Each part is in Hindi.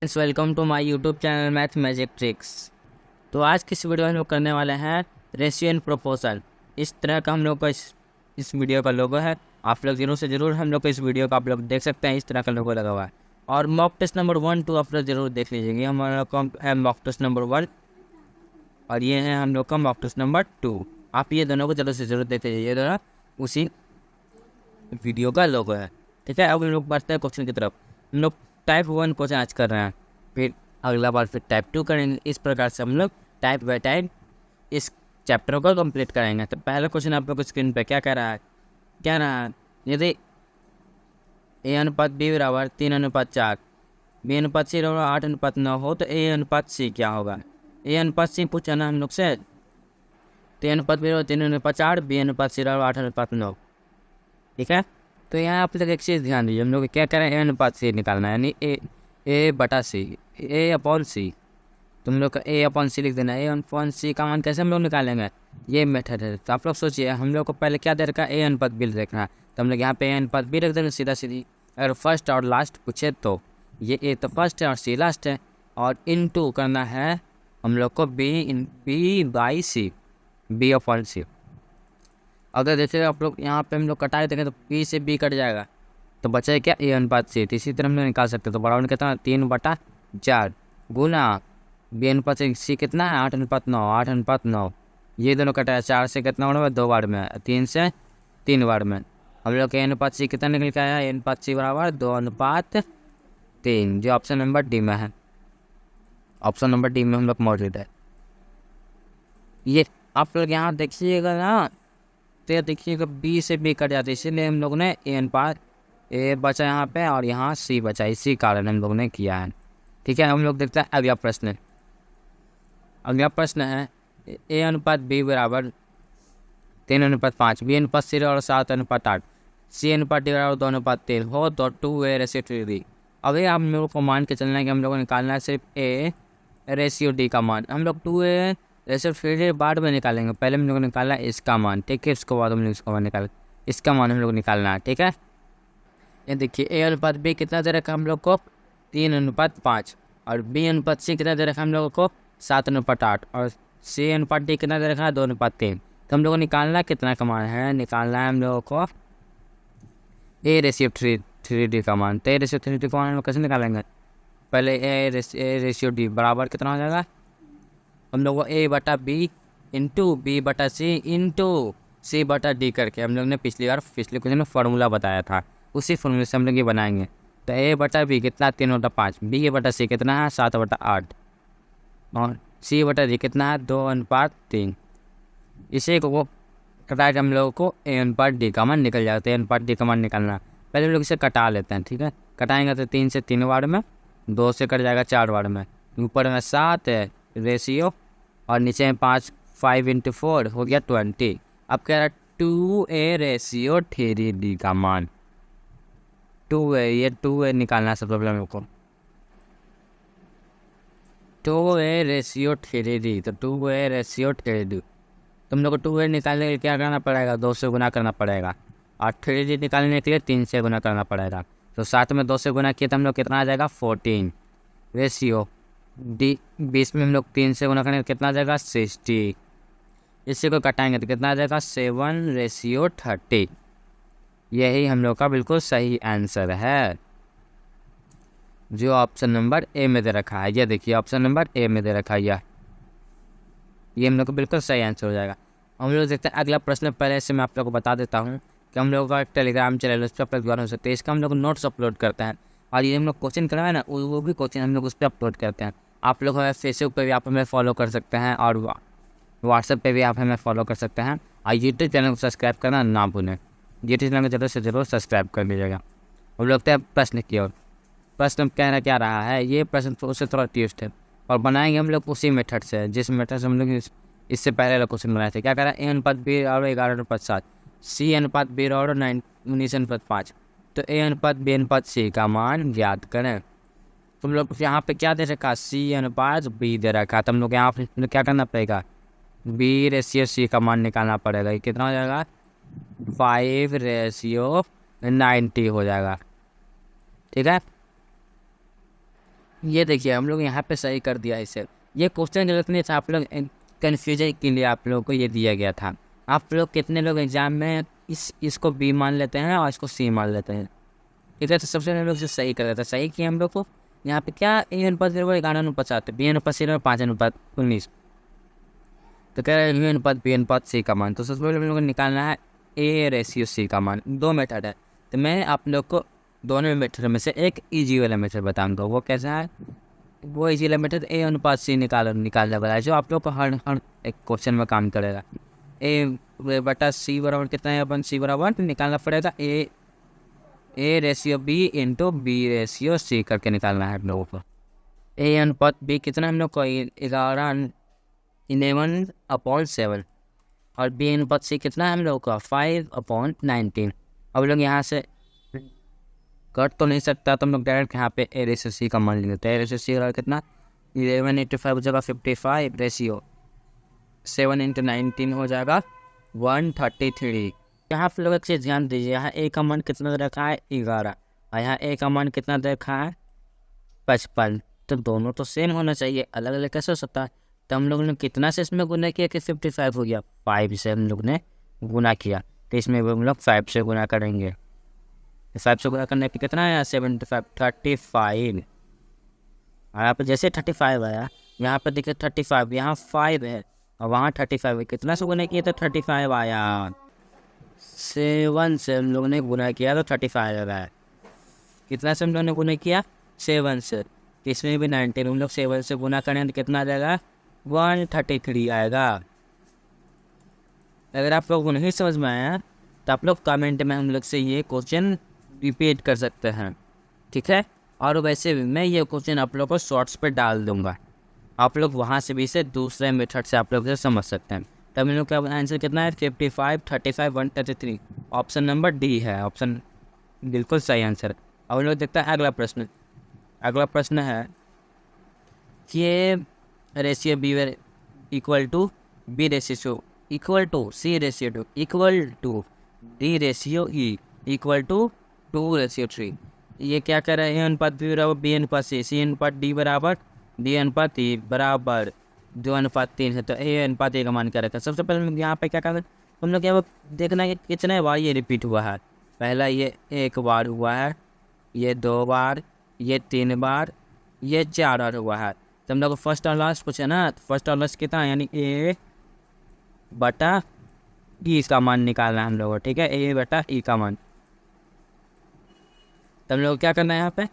Welcome to my YouTube channel math magic tricks. तो आज की इस वीडियो में हम लोग करने वाले हैं रेशियो एंड प्रोपोर्शन। इस तरह का हम लोग का इस वीडियो का लोगो है। आप लोग जरूर से ज़रूर हम लोग को इस वीडियो का आप लोग देख सकते हैं। इस तरह का लोगो लगा हुआ है और मॉक टेस्ट नंबर 1 2 आप लोग जरूर देख लीजिएगा। हमारा कम है मॉक टेस्ट नंबर 1 और ये है हम लोग का मॉक टेस्ट नंबर 2। आप ये दोनों को जरूर से ज़रूर देख लीजिए। ये दोनों उसी वीडियो का लोगो है। ठीक है, अब हम लोग बढ़ते हैं क्वेश्चन की तरफ। हम लोग टाइप 1 क्वेश्चन आज कर रहे हैं, फिर अगला बार फिर टाइप 2 करेंगे। इस प्रकार से हम लोग टाइप बाय टाइप इस चैप्टर को कंप्लीट करेंगे। तो पहला क्वेश्चन आप लोग को स्क्रीन पे क्या कह रहा है, यदि ए अनुपात बी बराबर 3:4, बी अनुपात सी बराबर 8:9 हो तो ए अनुपात सी क्या होगा। ए अनुपात सी पूछा ना हम लोग से। तो ए अनुपात बी बराबर 3:4, बी अनुपात सी बराबर 8:9। ठीक है, तो यहाँ आप लोग एक चीज़ ध्यान दीजिए। हम लोग क्या करें, ए अनुपात सी निकालना है, यानी ए बटा सी, ए अपॉन सी। तुम लोग का ए अपॉन सी लिख देना। ए अपॉन सी का मान कैसे हम लोग निकालेंगे, ये मेथड है। तो आप लोग सोचिए, हम लोग को पहले क्या दे रखा है, ए अनुपात बी देखना है। तो हम लोग यहाँ पे ए अनुपात बी रख देंगे सीधा सीधी। अगर फर्स्ट और लास्ट पूछे तो ये ए तो फर्स्ट है और सी लास्ट है, और इनटू करना है हम लोग को B by C, B upon C. अगर जैसे आप लोग यहाँ पे हम लोग कटाई देंगे तो बी से बी कट जाएगा, तो बचा क्या, ए अनुपात सी। तो इसी तरह हम लोग निकाल सकते हैं। तो बराबर कितना, 3/4 गुना बी अनुपात सी कितना है, 8:9, 8:9। ये दोनों कटाया, 4 से कितना बार में, 2 बार में, 3 से 3 बार में। हम लोग के ए अनुपात सी कितना निकल के आया, ए अनुपात सी बराबर 2:3, जो ऑप्शन नंबर डी में है। ऑप्शन नंबर डी में हम लोग मौजूद है। ये आप लोग यहाँ देखिएगा ना, तो देखिएगा बी से बी कट जाते, इसीलिए हम लोग ने ए अनुपात ए बचा यहाँ पे और यहाँ सी बचा, इसी कारण हम लोग ने किया है। ठीक है, हम लोग देखते हैं अगला प्रश्न। अगला प्रश्न है ए अनुपात बी बराबर 3:5, बी अनुपात सी और 7:8, सी अनुपात डी बराबर 2:3 हो तो 2:3। अभी हम लोग को मान के चलना है कि हम लोग को निकालना है सिर्फ ए रेशियो डी का मान। हम लोग 2:3 बाद में निकालेंगे, पहले हम लोग निकालना है इसका मान। ठीक है, इसके बाद हम लोग इसका मान निकाल, इसका मान हम लोग निकालना है। ठीक है, ये देखिए ए अनुपात बी कितना दे रखा हम लोग को, 3:5, और बी अनुपात सी कितना दे रखा हम लोगों को, 7:8, और सी अनुपात डी कितना दे रखा है, 2:3। तो हम लोग को निकालना कितना का मान है, निकालना है हम लोगों को ए रेशियो थ्री डी का मान। तो ए रेशियो 3D का मान हम लोग कैसे निकालेंगे, पहले ए रेशियो डी बराबर कितना हो जाएगा, हम लोग को ए बटा बी इंटू बी बटा सी इंटू सी बटा डी करके हम लोग ने पिछले क्वेश्चन में फार्मूला बताया था, उसी फार्मूले से हम लोग ये बनाएंगे। तो ए बटा बी कितना, 3/5, बी बटा सी कितना है, 7/8, और सी बटा डी कितना है, 2:3। इसे को कटा के हम लोगों को ए अनुपात डी का मान निकल जाता है। ए अनुपात डी का मान निकालना, पहले हम लोग इसे कटा लेते हैं। ठीक है, कटाएंगे तो 3 से 3 बार में, 2 से कट जाएगा 4 बार में, ऊपर में 7 है रेशियो और नीचे में 5 × 4 हो गया 20। अब कह रहा है 2A रेशियो 3D का मान, 2A, ये 2A निकालना है सब प्रॉब्लम को, 2A रेशियो 3D। तो 2A रेशियो 3D, तुम लोग को 2A निकालने के लिए क्या करना पड़ेगा, 2 से गुना करना पड़ेगा, और 3D निकालने के लिए 3 से गुना करना पड़ेगा। तो 7 में 2 से गुना किया तो हम लोग कितना आ जाएगा, 14 रेशियो डी। 20 में हम लोग 3 से गुना करेंगे कितना आ जाएगा, 60। इसी को कटाएंगे तो कितना आ जाएगा, 7:30। यही हम लोग का बिल्कुल सही आंसर है, जो ऑप्शन नंबर ए में दे रखा है। ये देखिए ऑप्शन नंबर ए में दे रखा है, ये हम लोग को बिल्कुल सही आंसर हो जाएगा। हम लोग देखते हैं अगला प्रश्न। पहले से मैं आप लोग को बता देता हूँ कि हम लोग का टेलीग्राम चैनल, उस पर आप लोग ज्वाइन हो सकते हैं। इसका हम लोग नोट्स अपलोड करते हैं, और ये हम लोग कोचिंग करवाए ना, वो भी कोचिंग हम लोग उस पर अपलोड करते हैं। आप लोग हमें फेसबुक पे भी आप हमें फॉलो कर सकते हैं, और व्हाट्सएप पे भी आप हमें फॉलो कर सकते हैं, और यूट्यूब चैनल को सब्सक्राइब करना ना भूलें। यूट्यूब चैनल को जरूर से जरूर सब्सक्राइब कर लीजिएगा। हम लोग तो प्रश्न की ओर। प्रश्न कहना क्या रहा है, ये प्रश्न तो उससे थोड़ा ट्विस्ट है, और बनाएंगे हम लोग उसी मेथड से जिस मेथड से हम लोग इससे पहले वाला क्वेश्चन बनाए थे। क्या कह रहा है, ए अनुपात बी और 11:7, सी अनुपात बी और 19:5। तो ए अनुपात बी अनुपात सी का मान ज्ञात करें। तुम लोग यहाँ पे क्या दे रखा, सी अनुपात बी दे रखा, तुम लोग यहाँ पे क्या करना पड़ेगा, बी रेशियो सी का मान निकालना पड़ेगा। ये कितना हो जाएगा, 5:90 हो जाएगा। ठीक है, ये देखिए हम लोग यहाँ पे सही कर दिया इसे। ये क्वेश्चन गलत नहीं था, आप लोग कन्फ्यूजन के लिए आप लोगों को ये दिया गया था। आप लोग कितने लोग एग्जाम में इसको बी मान लेते हैं और इसको सी मान लेते हैं, ठीक है। तो सबसे पहले हम लोग इसे सही कर देते हैं। सही किया हम लोग को। यहाँ पे क्या ए अनुपात 11:7, बी अनुपात सी 5:19, तो कह रहे हैं यू अनुपात बी अनुपात सी का मान। तो सबसे पहले हम लोग को निकालना है ए रेशियो सी का मान। दो मेथड है, तो मैं आप लोग को दोनों मेथड में से एक इजी वाला मेथड बताऊंगा। वो कैसा है? वो इजी वाला मेथड ए अनुपात सी निकालने वाला है, जो आप लोग को हर एक क्वेश्चन में काम करेगा। ए बटा सी बराबर कितना है? अपन सी बराबर तो निकालना पड़ेगा a ratio b into b ratio c करके निकालना है हम लोगों को। ए अनुपात बी कितना हम लोग को? 11/7 और बी अनुपात सी कितना है हम लोग का? 5/19। अब लोग यहाँ से कट तो नहीं सकता, तो हम लोग डायरेक्ट यहाँ पे ए रेशियो सी का मान लेते हैं। ए रेशियो सी कितना? 11/85 हो जाएगा 55, रेशियो 7 × 19 हो जाएगा 133। यहाँ पे लोग एक चीज़ ध्यान दीजिए, यहाँ ए का मान कितना रखा है? 11, और यहाँ ए का मान कितना रखा है? 55। तो दोनों तो सेम होना चाहिए, अलग अलग कैसे हो सकता है? तो हम लोग ने कितना से इसमें गुना किया कि 55 हो गया? 5 से हम लोग ने गुना किया, तो इसमें हम लोग 5 से गुना करेंगे। 5 से गुना करने पे कितना आया? 75, 35। और यहाँ पर जैसे 35 आया, यहाँ पर देखिए 35, यहाँ 5 है और वहाँ 35 है। कितना से गुना किया? तो 35 आया। 7 से हम लोग ने गुना किया तो 35 आया। कितना से हम लोग ने गुना किया? 7 से। इसमें भी 19 हम लोग 7 से गुना करें तो कितना आ जाएगा? 133 आएगा। अगर आप लोगों को नहीं समझ में आया तो आप लोग कमेंट में हम लोग से ये क्वेश्चन रिपीट कर सकते हैं, ठीक है। और वैसे भी मैं ये क्वेश्चन आप लोग को शॉर्ट्स पे डाल दूंगा, आप लोग वहाँ से भी इसे दूसरे मेथड से आप लोग से समझ सकते हैं। तब हम लोग का आंसर कितना है? 55, 35, 133। ऑप्शन नंबर डी है, ऑप्शन बिल्कुल सही आंसर। अब हम लोग देखते हैं अगला प्रश्न। अगला प्रश्न है कि ratio b equal to b ratio equal to c ratio two equal to d ratio e equal to 2:3। ये क्या कर रहे हैं? अनुपात बी बराबर बी अनुपात सी अनुपात डी बराबर डी अनुपात ई बराबर 2:3 है। तो ए अनुपात ए का मान क्या रखा? सबसे पहले हम यहाँ पे क्या कर हम लोग यहाँ देखना है कितने बार ये रिपीट हुआ है। पहला ये 1 बार हुआ है, ये 2 बार, ये 3 बार, ये 4 बार हुआ है। तो हम लोग फर्स्ट और लास्ट पूछे ना, तो फर्स्ट और लास्ट कितना है? यानी ए बटा ई का मान निकालना है हम लोग को, ठीक है। ए बटा ई का मान। तो हम लोग क्या करना है? यहाँ पे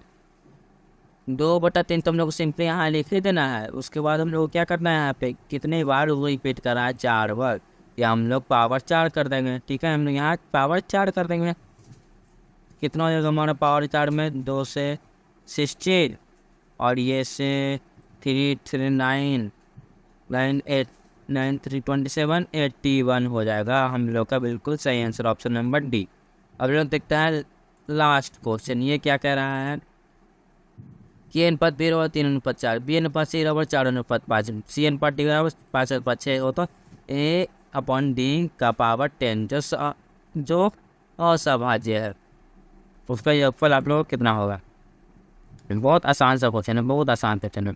2/3 तो हम लोग को सिंपली यहाँ लिख ही देना है। उसके बाद हम लोग क्या करना है? यहाँ पे कितने बार वो रिपीट करा है? 4 बार, या हम लोग पावर 4 कर देंगे, ठीक है। हम लोग यहाँ पावर 4 कर देंगे। कितना हो जाएगा हमारा पावर 4 में? 2 से 16 और ये से 3 3 9 9 8 9 3 27 81 हो जाएगा हम लोग का बिल्कुल सही आंसर, ऑप्शन नंबर डी। अब लोग देखते हैं लास्ट क्वेश्चन। ये क्या कह रहा है कि अनुपात बी बराबर 3:4, बी अनुपात सी बराबर 4:5, सी अनुपात डी बराबर 5/6 हो, तो ए अपॉन डी का पावर 10 जो असभाज्य है उसका योगफल आप लोगों को कितना होगा? बहुत आसान सा क्वेश्चन है, बहुत आसान क्वेश्चन है।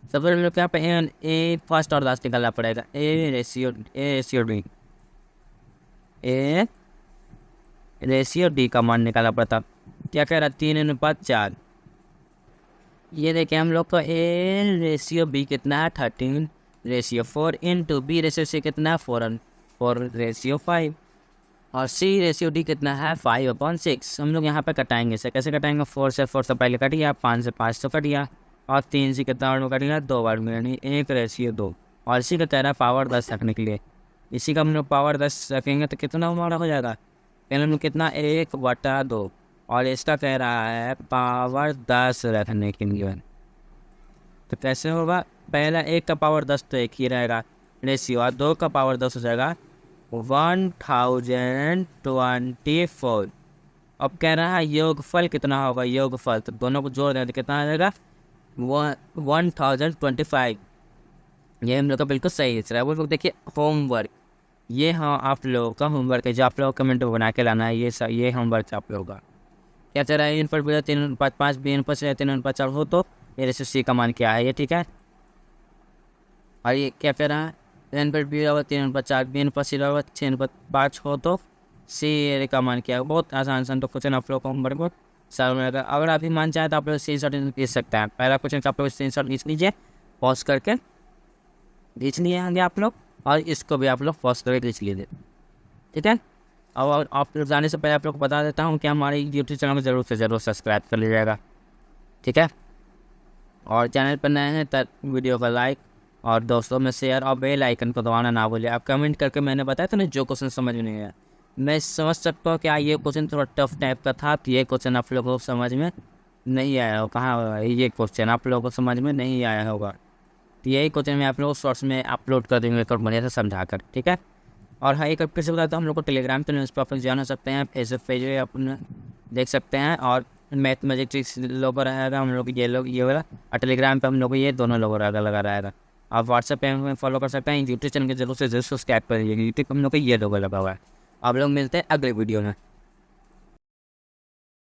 सबसे पहले क्या पे ए फर्स्ट और लास्ट निकालना पड़ेगा। ए रेशियो डी का मान निकालना पड़ता। क्या कह रहा? 3:4। ये देखें हम लोग को ए रेशियो बी कितना है? 13/4 इंटू बी रेशियो सी कितना है? 4/5 और सी रेशियो डी कितना है? 5/6। हम लोग यहाँ पे कटाएंगे इसे। कैसे कटाएंगे? 4 से 4 से पहले कट गया, 5 से 5 तो कट गया, और 3 से कितना बार कट गया? 2 बार में, यानी 1/2। और इसी का कह रहा है पावर 10 रखने के लिए। इसी का हम लोग पावर 10 रखेंगे तो कितना हमारा हो जाएगा? पहले हम लोग कितना? 1/2, और इसका कह रहा है पावर 10 रखने के लिए। तो कैसे होगा? पहला 1 का पावर 10 तो 1 ही रहेगा रेशियो, और 2 का पावर 10 हो जाएगा 1024। अब कह रहा है योगफल कितना होगा? योगफल तो दोनों को जोड़ दें तो कितना आ जाएगा? 1025। ये हम लोग का बिल्कुल सही है। वो लोग देखिए होमवर्क, ये हाँ आप लोगों का होमवर्क है जो आप लोगों को कमेंट में बना के लाना है। ये होमवर्क आप लोगों का क्या चल रहा है? इन पर 3:5, बी 3:4 हो तो ये जैसे सी कमान क्या है ये, ठीक है। और ये क्या कह रहा है, 3 पर बी बराबर 3 पर 4, बी पर सी बराबर 6 पर 5 हो तो सी ये कमान क्या है। बहुत आसान आसान तो क्वेश्चन आप लोग को बड़े बहुत सरल में रहेगा। अगर आप भी मान चाहें तो आप लोग स्क्रीन शॉट खींच सकते हैं। पहला क्वेश्चन का आप लोग स्क्रीन शॉट खींच लीजिए, पॉज करके खींच लिए होंगे आप लोग, और इसको भी आप लोग पॉज करके खींच लीजिए, ठीक है। और आप लोग जाने से पहले आप लोग को बता देता हूँ कि हमारे यूट्यूब चैनल को ज़रूर से ज़रूर सब्सक्राइब कर लीजिएगा, ठीक है। और चैनल पर नए हैं तो वीडियो को लाइक और दोस्तों में शेयर और बेल आइकन को दबाना ना भूलिए। आप कमेंट करके, मैंने बताया था ना जो क्वेश्चन समझ में नहीं आया, मैं समझ सकता हूँ कि ये क्वेश्चन थोड़ा टफ टाइप का था, तो ये क्वेश्चन आप लोगों को समझ में नहीं आया हो। कहाँ ये क्वेश्चन आप लोगों को समझ में नहीं आया होगा, तो यही क्वेश्चन मैं आप लोगों को शॉर्ट्स में अपलोड कर देंगे एक बढ़िया से समझा कर, ठीक है। और हाँ, एक फिर से बताता हूँ, हम लोग को टेलीग्राम पे न्यूज़ पर आप लोग जान सकते हैं, फेसबुक पेज पे अपने देख सकते हैं। और मैथमेटिक्स लोगो रहेगा हम लोग ये वाला, और टेलीग्राम पे हम लोग ये दोनों लोगो लगा रहेगा। आप व्हाट्सएप पे हमें फॉलो कर सकते हैं। यूट्यूब चैनल के जरूर से जरूर सब्सक्राइब करिए, यूट्यूब हम लोग को ये लोगो लगा हुआ है। आप लोग मिलते हैं अगले वीडियो में।